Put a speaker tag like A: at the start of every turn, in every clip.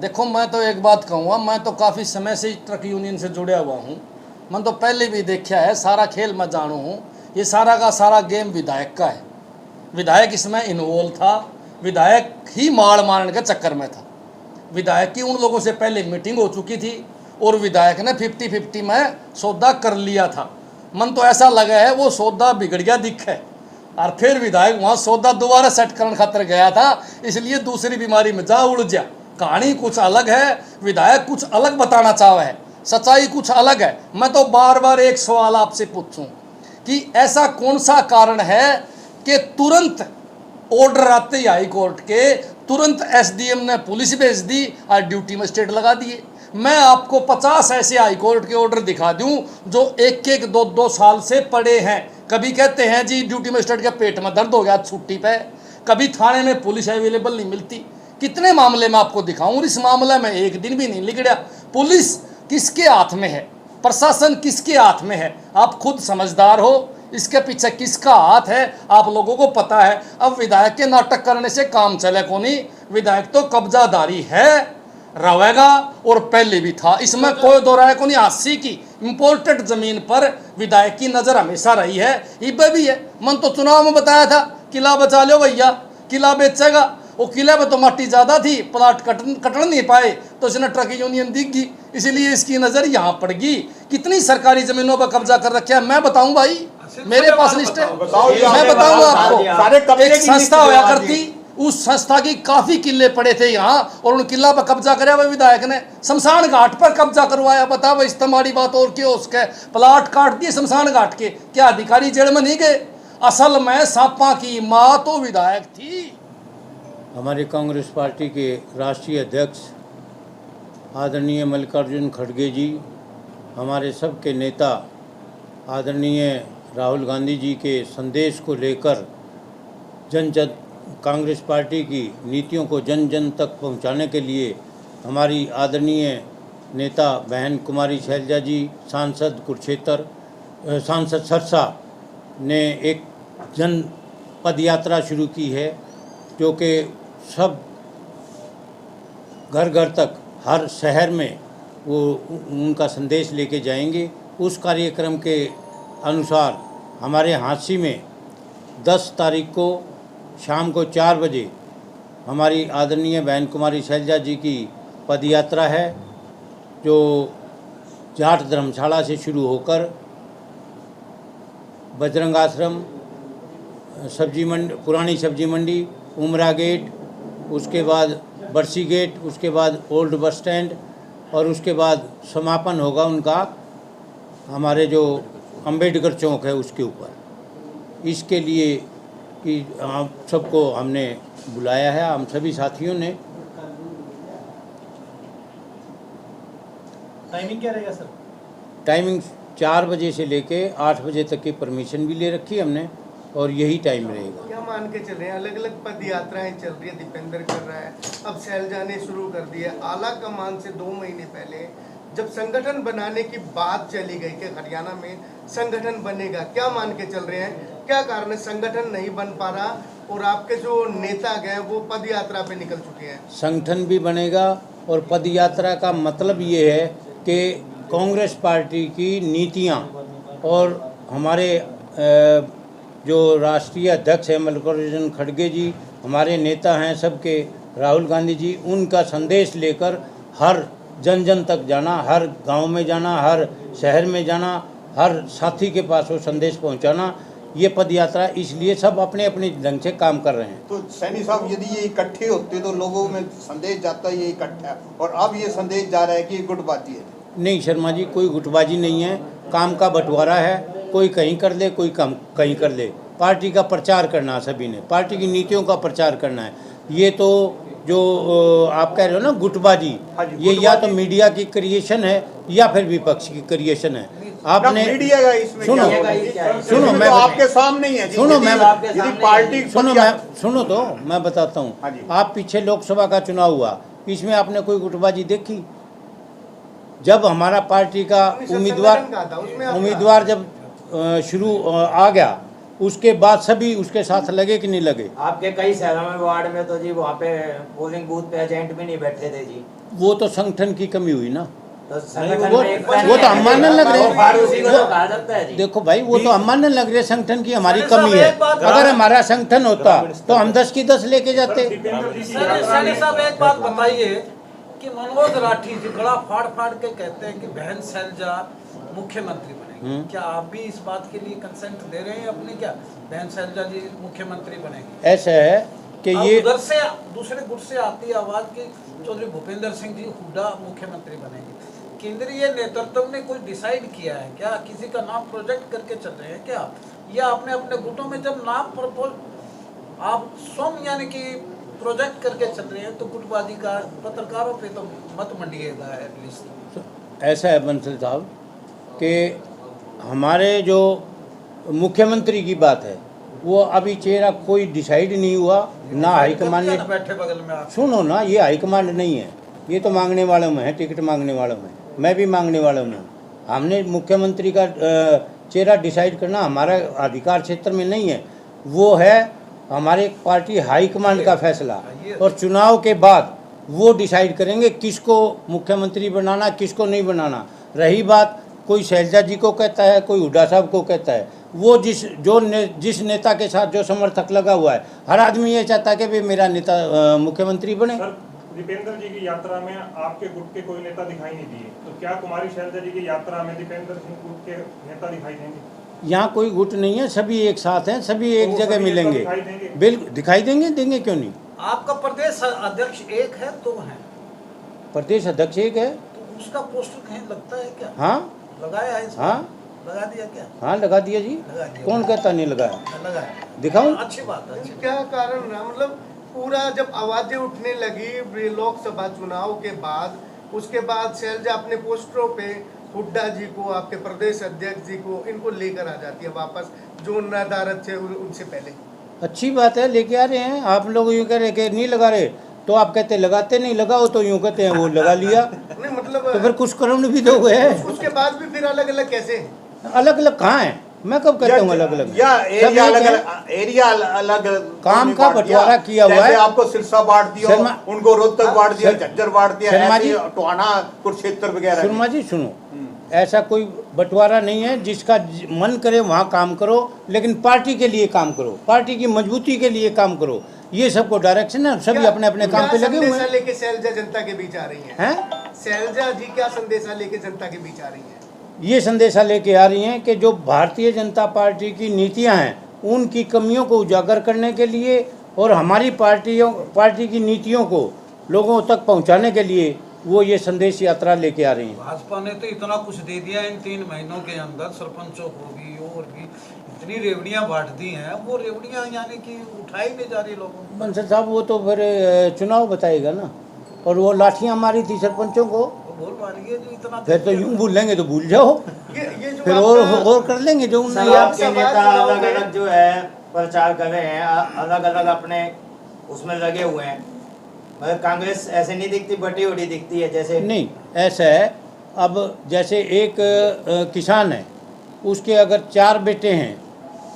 A: देखो, मैं तो एक बात कहूँगा, मैं तो काफ़ी समय से ट्रक यूनियन से जुड़ा हुआ हूँ। मैं तो पहले भी देखा है, सारा खेल मैं जानू हूँ। ये सारा का सारा गेम विधायक का है। विधायक इसमें इन्वॉल्व था, विधायक ही मार मारने के चक्कर में था। विधायक की उन लोगों से पहले मीटिंग हो चुकी थी और विधायक ने 50-50 में सौदा कर लिया था। मन तो ऐसा लगा है वो सौदा बिगड़ गया दिख है, और फिर विधायक वहाँ सौदा दोबारा सेट करने खातर गया था, इसलिए दूसरी बीमारी में जा उड़ जा। कहानी कुछ अलग है, विधायक कुछ अलग बताना चाहा है, सच्चाई कुछ अलग है। मैं तो बार बार एक सवाल आपसे पूछूं कि ऐसा कौन सा कारण है कि तुरंत ऑर्डर आते ही हाई कोर्ट के तुरंत एसडीएम ने पुलिस भेज दी और ड्यूटी मजिस्ट्रेट लगा दिए। मैं आपको 50 ऐसे हाई कोर्ट के ऑर्डर दिखा दूं जो 1-1, 2-2 साल से पड़े हैं। कभी कहते हैं जी ड्यूटी मजिस्ट्रेट के पेट में दर्द हो गया छुट्टी पे, कभी थाने में पुलिस अवेलेबल नहीं मिलती। कितने मामले में आपको दिखाऊं, और इस मामले में एक दिन भी नहीं लिगड़ा। पुलिस किसके हाथ में है, प्रशासन किसके हाथ में है, आप खुद समझदार हो। इसके पीछे किसका हाथ है आप लोगों को पता है। अब विधायक के नाटक करने से काम चले को नहीं। विधायक तो कब्जादारी है, रहेगा, और पहले भी था, इसमें कोई दो राय को नहीं। 80 की इम्पोर्टेड जमीन पर विधायक की नजर हमेशा रही है, इब भी है। मन तो चुनाव में बताया था किला बचा लो भैया, किला बेचेगा। वो किले में तो मट्टी ज़्यादा थी, प्लाट कटन नहीं पाए, तो इसने ट्रक यूनियन दिख गई, इसीलिए इसकी नज़र यहाँ पड़ गई। कितनी सरकारी ज़मीनों पर कब्जा कर रखा है मैं बताऊं भाई, मेरे पास लिस्ट है, मैं बताऊंगा आपको। एक संस्था होया करती, उस संस्था की काफ़ी किले पड़े थे यहाँ, और उन किला पर कब्जा कराया हुआ विधायक ने। शमशान घाट पर कब्जा करवाया, बताओ इस तुम्हारी बात और क्यों। उसके प्लाट काट दिए शमशान घाट के, क्या अधिकारी जेल में नहीं गए। असल में सांपा की माँ तो विधायक थी।
B: हमारी कांग्रेस पार्टी के राष्ट्रीय अध्यक्ष आदरणीय मल्लिकार्जुन खड़गे जी, हमारे सबके नेता आदरणीय राहुल गांधी जी के संदेश को लेकर कांग्रेस पार्टी की नीतियों को जन जन तक पहुंचाने के लिए हमारी आदरणीय नेता बहन कुमारी शैलजा जी, सांसद कुरुक्षेत्र, सांसद सरसा ने एक जन पद यात्रा शुरू की है, जो कि सब घर घर तक हर शहर में वो उनका संदेश लेके जाएंगे। उस कार्यक्रम के अनुसार हमारे हांसी में 10 तारीख को शाम को 4 बजे हमारी आदरणीय बहन कुमारी शैलजा जी की पद यात्रा है, जो जाट धर्मशाला से शुरू होकर बजरंग आश्रम, सब्जी मंडी, पुरानी सब्जी मंडी, उमरा गेट, उसके बाद बरसी गेट, उसके बाद ओल्ड बस स्टैंड, और उसके बाद समापन होगा उनका हमारे जो अंबेडकर चौक है उसके ऊपर। इसके लिए कि आप सबको हमने बुलाया है, हम सभी साथियों ने।
C: टाइमिंग क्या रहेगा सर?
B: टाइमिंग 4 बजे से लेके 8 बजे तक की परमिशन भी ले रखी है हमने, और यही टाइम रहेगा।
D: क्या मान के चल रहे हैं, अलग अलग पद यात्राएं चल रही है, दीपेंद्र कर रहा है, अब शैलजा ने शुरू कर दिया। आला कमान से 2 महीने पहले जब संगठन बनाने की बात चली गई कि हरियाणा में संगठन बनेगा, क्या मान के चल रहे हैं, क्या कारण है संगठन नहीं बन पा रहा, और आपके जो नेता गए वो पद यात्रा पे निकल चुके हैं?
B: संगठन भी बनेगा, और पद यात्रा का मतलब ये है कि कांग्रेस पार्टी की नीतियां और हमारे जो राष्ट्रीय अध्यक्ष हैं मल्लिकार्जुन खड़गे जी, हमारे नेता हैं सबके राहुल गांधी जी, उनका संदेश लेकर हर जन जन तक जाना, हर गांव में जाना, हर शहर में जाना, हर साथी के पास वो संदेश पहुंचाना, ये पद यात्रा, इसलिए सब अपने अपने ढंग से काम कर रहे हैं।
E: तो सैनी साहब, यदि ये इकट्ठे होते तो लोगों में संदेश जाता है ये इकट्ठा, और अब ये संदेश जा रहा है कि ये गुटबाजी है।
B: नहीं शर्मा जी, कोई गुटबाजी नहीं है, काम का बंटवारा है, कोई कहीं कर ले, कोई कम कहीं कर ले। पार्टी का प्रचार करना है सभी ने, पार्टी की नीतियों का प्रचार करना है। ये तो जो आप कह रहे हो ना गुटबाजी, ये या तो मीडिया की क्रिएशन है या फिर विपक्ष की क्रिएशन है। आपने
E: मीडिया का इसमें
B: सुनो मैं
E: आपके सामने ही है,
B: सुनो मैं
E: पार्टी
B: सुनो तो मैं बताता हूँ। आप पीछे लोकसभा का चुनाव हुआ, इसमें आपने कोई गुटबाजी देखी? जब हमारा पार्टी का उम्मीदवार जब शुरू आ गया, उसके बाद सभी उसके साथ लगे कि नहीं लगे।
C: आपके कई शहरों में वार्ड में तो जी वहाँ पे पोलिंग बूथ पे एजेंट भी नहीं बैठे थे जी।
B: वो तो संगठन की कमी हुई ना।
C: तो संगठन
B: वो
C: में एक
B: वो तो हम मानने लग रहे हैं।
C: उसी को तो कहा जाता है जी।
B: देखो भाई, वो तो हम मानने लग रहे हैं संगठन की हमारी
F: सर,
B: कमी है।
F: एक बात-
B: अगर हमारा संगठन होता तो हम 10 की 10 लेके जाते।
F: सैनी साहब एक बात बताइए कि मनोज राठी जी गला फाड़ फाड़ के कहते हैं कि बहन शैलजा मुख्यमंत्री बनेगी, क्या आप भी इस बात के लिए कंसेंट दे रहे हैं अपनी, क्या बहन शैलजा जी मुख्यमंत्री बनेगी?
B: ऐसा है कि
F: अब
B: ये
F: उधर से दूसरे गुट से आती है आवाज की चौधरी भूपेंद्र सिंह जी हुड्डा मुख्यमंत्री बनेंगे। केंद्रीय नेतृत्व ने कोई डिसाइड किया है क्या? किसी का नाम प्रोजेक्ट करके चल रहे हैं क्या? या अपने अपने गुटों में जब नाम प्रपोज आप स्वयं यानी कि प्रोजेक्ट करके चल रहे हैं तो गुटबाजी का पत्रकारों पे तो मत मंडिएगा एटलीस्ट।
B: ऐसा है बंसल साहब कि हमारे जो मुख्यमंत्री की बात है वो अभी चेहरा कोई डिसाइड नहीं हुआ ना हाईकमान ने।
F: बैठे बगल में आप
B: सुनो ना, ये हाईकमांड नहीं है, ये तो मांगने वालों में है, टिकट मांगने वालों में, मैं भी मांगने वालों में हूँ। हमने मुख्यमंत्री का चेहरा डिसाइड करना हमारा अधिकार क्षेत्र में नहीं है, वो है हमारे पार्टी हाईकमांड का फैसला। और चुनाव के बाद वो डिसाइड करेंगे किसको मुख्यमंत्री बनाना किसको नहीं बनाना। रही बात कोई शैलजा जी को कहता है, कोई हुड्डा साहब को कहता है, वो जिस नेता के साथ जो समर्थक लगा हुआ है, हर आदमी ये चाहता है कि भाई मेरा नेता मुख्यमंत्री बने।
G: सर, दीपेंद्र जी की यात्रा में आपके गुट के कोई नेता दिखाई नहीं दिए, तो क्या कुमारी शैलजा जी की यात्रा में दीपेंद्र सिंह गुट के नेता दिखाई देंगे?
B: यहाँ कोई गुट नहीं है, सभी एक साथ हैं, सभी एक जगह मिलेंगे। बिल्कुल दिखाई देंगे, देंगे क्यों नहीं।
F: आपका प्रदेश अध्यक्ष एक है, दो हैं,
B: प्रदेश अध्यक्ष एक है
F: तो उसका पोस्टर कहीं लगता है क्या?
B: हाँ
F: लगाया है इसमें?
B: हाँ
F: लगा दिया क्या?
B: हाँ लगा दिया जी।
F: लगा दिया।
B: कौन कहता नहीं लगाया?
F: लगाया।
B: दिखाऊं?
F: अच्छी बात है, अच्छी
D: क्या कारण रहा, मतलब पूरा जब आवाजें उठने लगी लोकसभा चुनाव के बाद, उसके बाद शैलजा अपने पोस्टरों पे हुड्डा जी को, आपके प्रदेश अध्यक्ष जी को, इनको लेकर आ जाती है वापस जो नदारत थे उनसे पहले।
B: अच्छी बात है, लेके आ रहे हैं। आप लोग यूँ कह रहे कि नहीं लगा रहे, तो आप कहते लगाते नहीं, लगाओ तो यूँ कहते हैं वो लगा लिया।
D: नहीं मतलब
B: तो फिर कुछ करोड़ भी दो है।
D: उसके बाद भी फिर अलग अलग कैसे?
B: अलग अलग कहाँ है? मैं कब कहता हूँ अलग अलग?
E: या
B: सब
E: एरिया
B: एक
E: अलग
B: है।
E: एरिया अलग
B: काम का बंटवारा किया हुआ है।
E: जैसे आपको सिरसा बांट दिया,
B: शर्मा-
E: उनको रोहतक बांट दिया, झज्जर बांट दिया,
B: शर्मा
E: ऐसे
B: जी-
E: टोहाना कुरुक्षेत्र वगैरह।
B: शर्मा जी सुनो, ऐसा कोई बंटवारा नहीं है। जिसका मन करे वहाँ काम करो, लेकिन पार्टी के लिए काम करो, पार्टी की मजबूती के लिए काम करो। ये सबको डायरेक्शन है, सभी अपने अपने काम पे लगे हुए
D: संदेशा
B: हैं।
D: लेके शैलजा जनता के बीच आ रही है?
B: हैं?
D: शैलजा जी क्या संदेशा लेके जनता के बीच आ रही है?
B: ये संदेशा लेके आ रही हैं कि जो भारतीय जनता पार्टी की नीतियां हैं उनकी कमियों को उजागर करने के लिए और हमारी पार्टी की नीतियों को लोगों तक पहुंचाने के लिए वो ये संदेश यात्रा लेके आ रही हैं।
F: भाजपा ने तो इतना कुछ दे दिया इन 3 महीनों के अंदर, सरपंचों को भी और भी इतनी रेवड़ियां बांट दी हैं, वो रेवड़ियां यानी कि उठाई नहीं जा रही लोगों को।
B: बंसल साहब वो तो फिर चुनाव बताएगा ना। और वो लाठियां मारी थी सरपंचों को,
F: वो बोल मारिए जी इतना
B: फिर तो यूं भूल लेंगे तो भूल जाओ,
D: ये जो
B: फिर
D: आपका-
B: और कर लेंगे जो उन्होंने
C: सर,
B: याद।
C: आपके नेता अलग अलग जो है प्रचार कर रहे हैं, अलग अलग अपने उसमें लगे हुए हैं, मगर कांग्रेस ऐसे नहीं दिखती, बटी उटी दिखती है जैसे।
B: नहीं ऐसा है, अब जैसे एक किसान है, उसके अगर 4 बेटे हैं,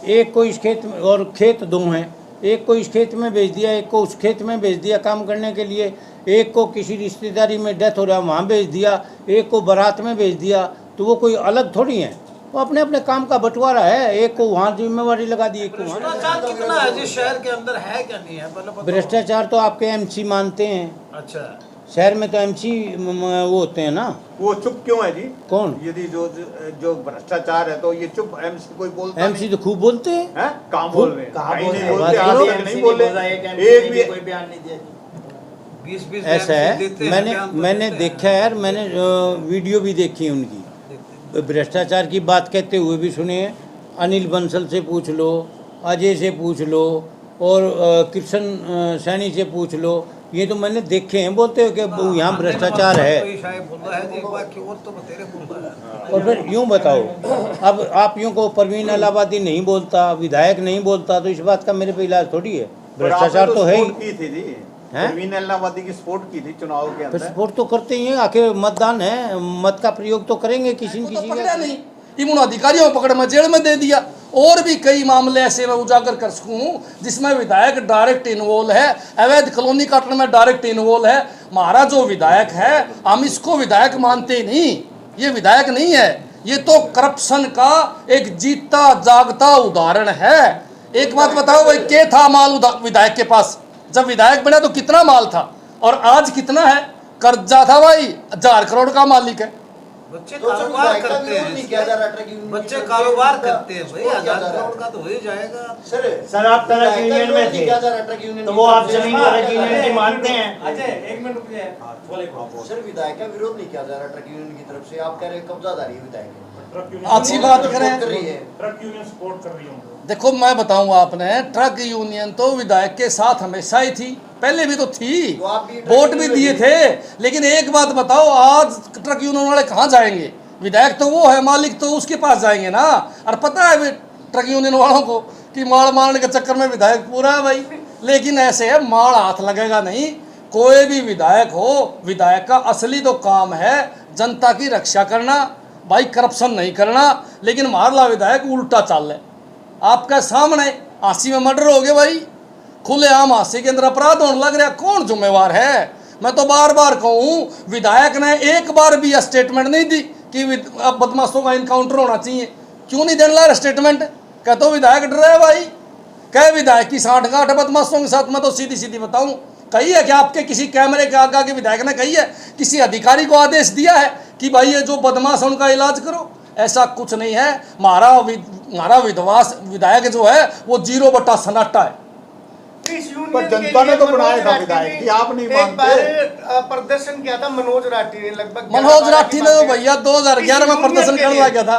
B: एक को इस खेत में और खेत 2 हैं, एक को इस खेत में भेज दिया, एक को उस खेत में भेज दिया काम करने के लिए, एक को किसी रिश्तेदारी में डेथ हो रहा है वहाँ भेज दिया, एक को बारात में भेज दिया, तो वो कोई अलग थोड़ी है, वो अपने अपने काम का बंटवारा है। एक को वहाँ जिम्मेवारी लगा दी, एक को वहाँ।
F: भ्रष्टाचार कितना है जी शहर के अंदर, है क्या नहीं है पहले बताओ।
B: भ्रष्टाचार तो आपके एमसी मानते हैं,
F: अच्छा,
B: शहर में तो एमसी वो होते हैं ना।
E: वो चुप क्यों है जी?
B: कौन?
E: यदि जो भ्रष्टाचार है तो ये चुप एमसी कोई बोलता
B: एमसी तो खूब बोलते हैं।
E: है? काम बोल रहे हैं,
C: कहाँ
E: कहीं
C: बोल
E: नहीं
C: रहे हैं?
E: बोलते,
B: बात
E: आज
B: करो।
E: तक नहीं बोले, एक भी।
C: कोई बयान नहीं दिया जी।
F: 20-20
B: ऐसा है, मैंने देखा है यार, मैंने वीडियो भी देखी है उनकी। भ्रष्टाचार की बात कहते हुए भी सुने हैं। अनिल बंसल से पूछ लो, अजय से पूछ लो और कृष्ण सैनी से पूछ लो, ये तो मैंने देखे हैं बोलते हो कि यहाँ भ्रष्टाचार है। और फिर यूँ बताओ, अब आप यूँ को परवीन इलाहाबादी नहीं बोलता, विधायक नहीं बोलता, तो इस बात का मेरे पे इलाज थोड़ी है। भ्रष्टाचार तो है ही।
E: की थी जी,
B: हैं?
E: परवीन इलाहाबादी की सपोर्ट की थी चुनाव के
B: फिर
E: अंदर।
B: सपोर्ट तो करते ही हैं, आखिर मतदान है, मत का प्रयोग तो करेंगे किसी न
A: वो तो
B: किसी
A: पकड़ा
B: का।
A: नहीं, इन अधिकारियों को पकड़ में जेल में दे दिया। और भी कई मामले ऐसे मैं उजागर कर सकूँ जिसमें विधायक डायरेक्ट इन्वॉल्व है, अवैध कॉलोनी काटने में डायरेक्ट इन्वॉल्व है। हमारा जो विधायक है हम इसको विधायक मानते नहीं, ये विधायक नहीं है, ये तो करप्शन का एक जीता जागता उदाहरण है। एक बात बताओ भाई, क्या था माल विधायक के पास? जब विधायक बना तो कितना माल था और आज कितना है? कर्जा था भाई, 1000 करोड़ का मालिक है।
F: बच्चे कारोबार करते हैं, बच्चे कारोबार करते हैं भाई, 1000 करोड़ का तो हो ही जाएगा।
C: सर आप ट्रक यूनियन में थे तो वो आप जमीन ट्रक यूनियन की मानते हैं?
H: अजय एक मिनट रुकिए। सर विधायक का विरोध नहीं किया जा रहा ट्रक यूनियन की तरफ से, आप कह रहे हैं कब्जादारी है विधायक है।
A: अच्छी बात करें,
G: ट्रक यूनियन सपोर्ट कर रही हूँ।
A: देखो मैं बताऊंगा आपने, ट्रक यूनियन तो विधायक के साथ हमेशा ही थी, पहले भी तो थी, वोट भी दिए थे। लेकिन एक बात बताओ, आज ट्रक यूनियन वाले कहाँ जाएंगे? विधायक तो वो है, मालिक तो उसके पास जाएंगे ना। और पता है ट्रक यूनियन वालों को कि माल मारने के चक्कर में विधायक पूरा है भाई। लेकिन ऐसे है, माल हाथ लगेगा नहीं। कोई भी विधायक हो, विधायक का असली तो काम है जनता की रक्षा करना भाई, करप्शन नहीं करना। लेकिन मारला विधायक उल्टा चाल है। आपके सामने हांसी में मर्डर हो गए भाई, खुलेआम हांसी के अंदर अपराध होने लग रहा, कौन जिम्मेवार है? मैं तो बार बार कहूँ, विधायक ने एक बार भी स्टेटमेंट नहीं दी कि अब बदमाशों का इनकाउंटर होना चाहिए। क्यों नहीं देने लगा स्टेटमेंट? कह तो विधायक डर रहे भाई, कह विधायक की साठगांठ है बदमाशों के साथ। मैं तो सीधी सीधी बताऊँ, कही है कि आपके किसी कैमरे के आगे विधायक ने कही है, किसी अधिकारी को आदेश दिया है कि भाई ये जो बदमाश है उनका इलाज करो? ऐसा कुछ नहीं है। हमारा विधायक जो है वो 0 सन्नाटा है।
D: इस यूनियन
E: पर
D: के
E: जनता
D: लिए
E: ने तो
D: मनोज
E: बनाया था
D: राठी
E: विधायक,
D: ने
E: कि आप नहीं
D: एक
E: मानते।
D: बार प्रदर्शन किया था मनोज राठी ने, लगभग
A: मनोज राठी ने तो भैया 2011 में प्रदर्शन करने लगा था।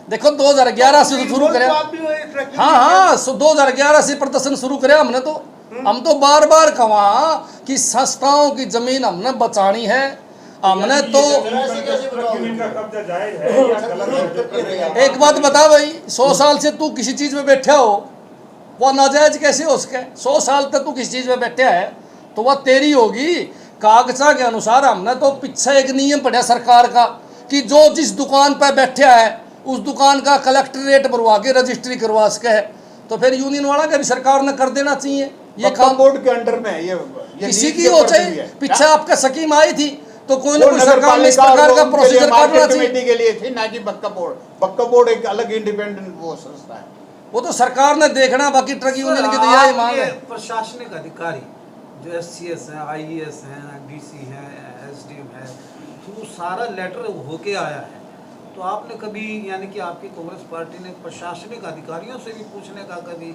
A: देखो 2011 से शुरू करे, हाँ 2011 से प्रदर्शन शुरू करे हमने तो। हम तो बार बार कहा कि संस्थाओं की जमीन हमने बचानी है। हमने तो
G: ट्रक यूनियन का कब्जा जायज है या गलत है?
A: एक बात बता भाई, 100 साल से तू किसी चीज में बैठा हो, वह नाजायज कैसे हो सके? 100 साल तक तू किसी चीज में बैठा है तो वह तेरी होगी। कागजा के अनुसार हमने तो पीछे एक नियम पढ़ा सरकार का कि जो जिस दुकान पर बैठा है उस दुकान का कलेक्टर रेट भरवा के रजिस्ट्री करवा सके। तो फिर यूनियन वाला का भी सरकार ने कर देना चाहिए ये काम।
E: बोर्ड के अंडर में ये
A: किसी की हो चाहे, पीछे आपका स्कीम आई थी तो कोई ना कोई सरकार ने इस प्रकार का प्रोसीजर करना चाहिए।
E: कमेटी के लिए थी ना कि बक्का बोर्ड एक अलग इंडिपेंडेंट वो संस्था है,
A: वो तो सरकार ने देखना। बाकी ट्रक यूनियन की तो यही मांग है।
F: प्रशासनिक अधिकारी जो SCS हैं, IES हैं, DC हैं, SDM है, तो सारा लेटर होके आया है। तो आपने कभी यानी कि आपकी कांग्रेस पार्टी ने प्रशासनिक अधिकारियों से भी पूछने का कभी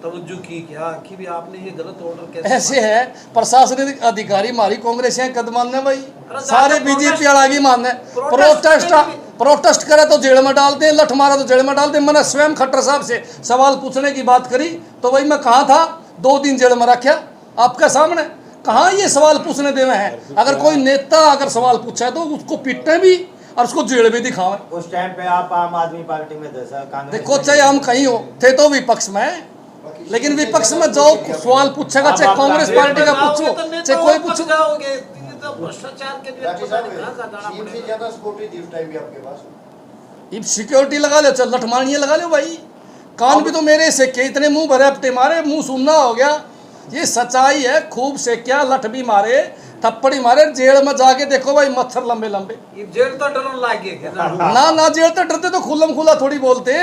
F: तवज्जो की क्या कि भी आपने ये गलत ऑर्डर कैसे?
A: ऐसे है, प्रशासनिक अधिकारी हमारी कांग्रेस है कद मानने भाई, सारे बीजेपी वाला भी मानने। प्रोटेस्ट करे तो जेल में डालते हैं, लठ मारा तो जेल में डालते हैं। मैंने स्वयं खट्टर साहब से सवाल पूछने की बात करी तो भाई मैं कहाँ था, 2 दिन जेल में रखा आपके सामने। कहाँ ये सवाल पूछने देवे हैं? अगर कोई नेता अगर सवाल पूछा है तो उसको पीटने भी और उसको जेल भी दिखावे।
C: उस टाइम पे आप आम आदमी पार्टी में थे सर, कांग्रेस
A: देखो चाहे हम कहीं हो थे तो विपक्ष में, लेकिन विपक्ष में जो सवाल पूछेगा, चाहे कांग्रेस पार्टी का पूछो चाहे कोई पूछो,
F: भ्रष्टाचार के लिए
H: ज्यादा सपोर्टिव थी उस टाइम भी आपके पास।
A: सिक्योरिटी लगा लो, चल लठमानिया लगा लो भाई। कान भी तो मेरे से के इतने मुंह भरे अपटे मारे, मुंह सुनना हो गया। ये सच्चाई है, खूब से क्या लठ भी मारे, थप्पड़ी मारे, जेल में जाके देखो भाई मच्छर लंबे लंबे।
F: जेल तो डरने लागे
A: ना जेल तो डरते तो खुल्लम खुला थोड़ी बोलते।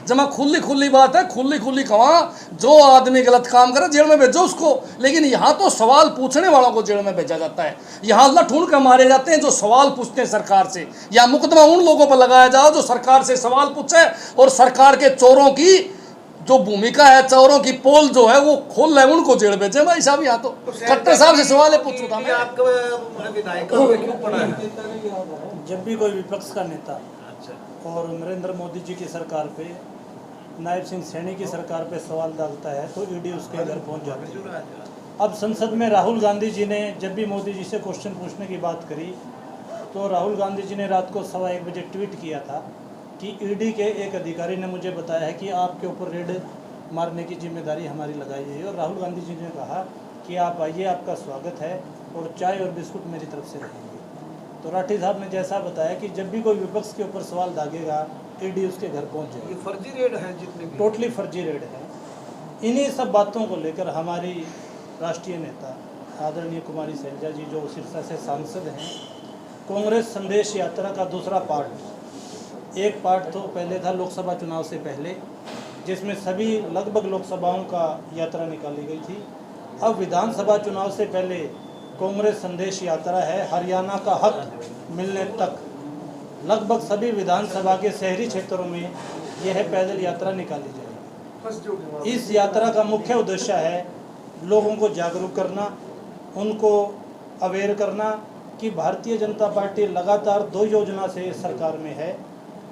A: जमा खुली खुली बात है, खुली खुली कहा जो आदमी गलत काम करे जेल में भेजो उसको। लेकिन यहाँ तो सवाल पूछने वालों को जेल में भेजा जाता है। यहाँ लठून के मारे जाते हैं जो सवाल पूछते हैं सरकार से। या मुकदमा उन लोगों पर लगाया जाओ जो सरकार से सवाल पूछे और सरकार के चोरों की जो भूमिका है, चोरों की पोल जो है वो खोल रहे, उनको जेल भेजे भाई साहब। यहाँ तो खट्टर साहब से सवाल पूछू था मैं।
F: आपका विधायक क्यों पड़ा है?
I: जब भी कोई विपक्ष का नेता और नरेंद्र मोदी जी की सरकार पे, नायब सिंह सैनी की सरकार पे सवाल डालता है तो ईडी उसके घर पहुंच जाती है। अब संसद में राहुल गांधी जी ने जब भी मोदी जी से क्वेश्चन पूछने की बात करी तो राहुल गांधी जी ने रात को 1:15 बजे ट्वीट किया था कि ईडी के एक अधिकारी ने मुझे बताया है कि आपके ऊपर रेड मारने की जिम्मेदारी हमारी लगाई है। और राहुल गांधी जी ने कहा कि आप आइए, आपका स्वागत है और चाय और बिस्कुट मेरी तरफ से रहेंगे। तो राठी साहब ने जैसा बताया कि जब भी कोई विपक्ष के ऊपर सवाल दागेगा ईडी उसके घर पहुंच जाएगी।
F: ये फर्जी रेड है जितने भी
I: टोटली फर्जी रेड है। इन्हीं सब बातों को लेकर हमारी राष्ट्रीय नेता आदरणीय कुमारी शैलजा जी, जो सिरसा से सांसद हैं, कांग्रेस संदेश यात्रा का दूसरा पार्ट, एक पार्ट तो पहले था लोकसभा चुनाव से पहले, जिसमें सभी लगभग लोकसभाओं का यात्रा निकाली गई थी। अब विधानसभा चुनाव से पहले कांग्रेस संदेश यात्रा है, हरियाणा का हक मिलने तक। लगभग सभी विधानसभा के शहरी क्षेत्रों में यह पैदल यात्रा निकाली जाएगी। इस यात्रा का मुख्य उद्देश्य है लोगों को जागरूक करना, उनको अवेयर करना कि भारतीय जनता पार्टी लगातार 2 योजना से सरकार में है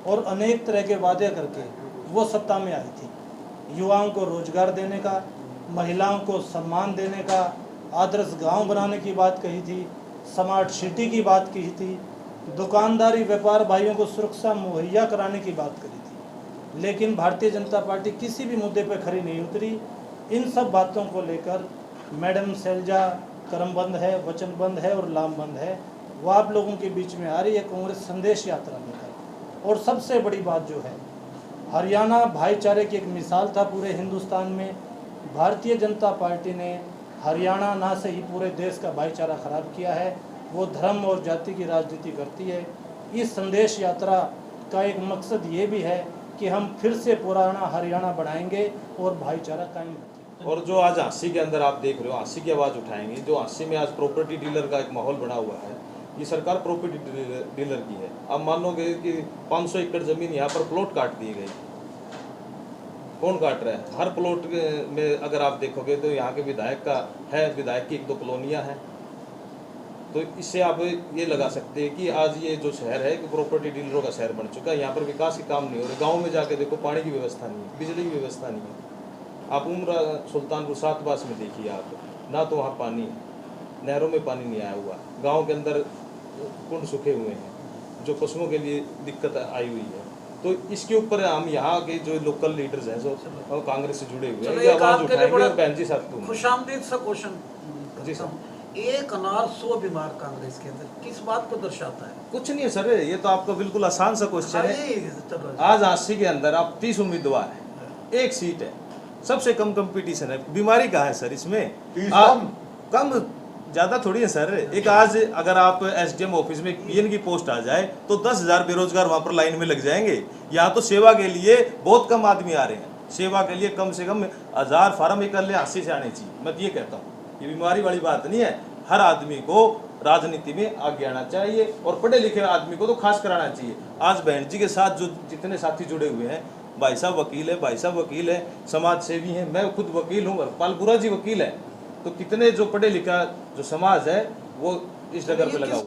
I: और अनेक तरह के वादे करके वो सत्ता में आई थी। युवाओं को रोजगार देने का, महिलाओं को सम्मान देने का, आदर्श गांव बनाने की बात कही थी, स्मार्ट सिटी की बात कही थी, दुकानदारी व्यापार भाइयों को सुरक्षा मुहैया कराने की बात करी थी। लेकिन भारतीय जनता पार्टी किसी भी मुद्दे पर खरी नहीं उतरी। इन सब बातों को लेकर मैडम शैलजा कर्मबंद है, वचनबंद है और लामबंद है। वो आप लोगों के बीच में आ रही है कांग्रेस संदेश यात्रा लेकर। और सबसे बड़ी बात जो है, हरियाणा भाईचारे की एक मिसाल था पूरे हिंदुस्तान में। भारतीय जनता पार्टी ने हरियाणा ना से ही पूरे देश का भाईचारा खराब किया है। वो धर्म और जाति की राजनीति करती है। इस संदेश यात्रा का एक मकसद ये भी है कि हम फिर से पुराना हरियाणा बनाएंगे और भाईचारा कायम रखेंगे।
J: और जो आज हांसी के अंदर आप देख रहे हो, हांसी की आवाज़ उठाएंगे, जो हांसी में आज प्रॉपर्टी डीलर का एक माहौल बना हुआ है। ये सरकार प्रॉपर्टी डीलर की है। आप मान लोगे कि 500 एकड़ ज़मीन यहाँ पर प्लॉट काट दिए गए। कौन काट रहा है? हर प्लॉट में अगर आप देखोगे तो यहाँ के विधायक का है, विधायक की 1-2 कॉलोनियाँ हैं। तो इससे आप ये लगा सकते हैं कि आज ये जो शहर है कि प्रॉपर्टी डीलरों का शहर बन चुका है। यहाँ पर विकास के काम नहीं हो रहे। गाँव में जाके देखो, पानी की व्यवस्था नहीं है, बिजली की व्यवस्था नहीं है। आप उम्र सुल्तानपुर 7 में देखिए आप, ना तो वहाँ पानी है, नहरों में पानी नहीं आया हुआ, गांव के अंदर कुंड सूखे हुए हैं, जो पशुओं के लिए दिक्कत आई हुई है। तो इसके ऊपर हम यहाँ के जो लोकल लीडर्स हैं, जो कांग्रेस से जुड़े हुए हैं, ये आवाज़ उठाएंगे। और बहन जी साहब,
F: खुशामदीद सा क्वेश्चन
J: जी सर,
F: एक अनार 100 बीमार कांग्रेस के अंदर किस बात को दर्शाता है?
J: कुछ नहीं है सर, ये तो आपका बिल्कुल आसान सा क्वेश्चन है। आज हांसी के अंदर आप 30 उम्मीदवार हैं, 1 सीट है, सबसे कम कंपटीशन है। बीमारी कहाँ है सर इसमें? कम ज़्यादा थोड़ी है सर। एक आज अगर आप एसडीएम ऑफिस में पीएन की पोस्ट आ जाए तो 10,000 बेरोजगार वहाँ पर लाइन में लग जाएंगे। यहाँ तो सेवा के लिए बहुत कम आदमी आ रहे हैं। सेवा के लिए कम से कम 1000 फार्म एक ले हांसी से आने चाहिए। मैं ये कहता हूँ, ये बीमारी वाली बात नहीं है। हर आदमी को राजनीति में आगे आना चाहिए और पढ़े लिखे आदमी को तो खास कराना चाहिए। आज बहन जी के साथ जो जितने साथी जुड़े हुए हैं, भाई साहब वकील है, भाई साहब वकील है, समाज सेवी हैं, मैं खुद वकील हूँ, पालपुरा जी वकील है। तो कितने जो पढ़े लिखा जो समाज है वो इस जगह पे लगा हुआ।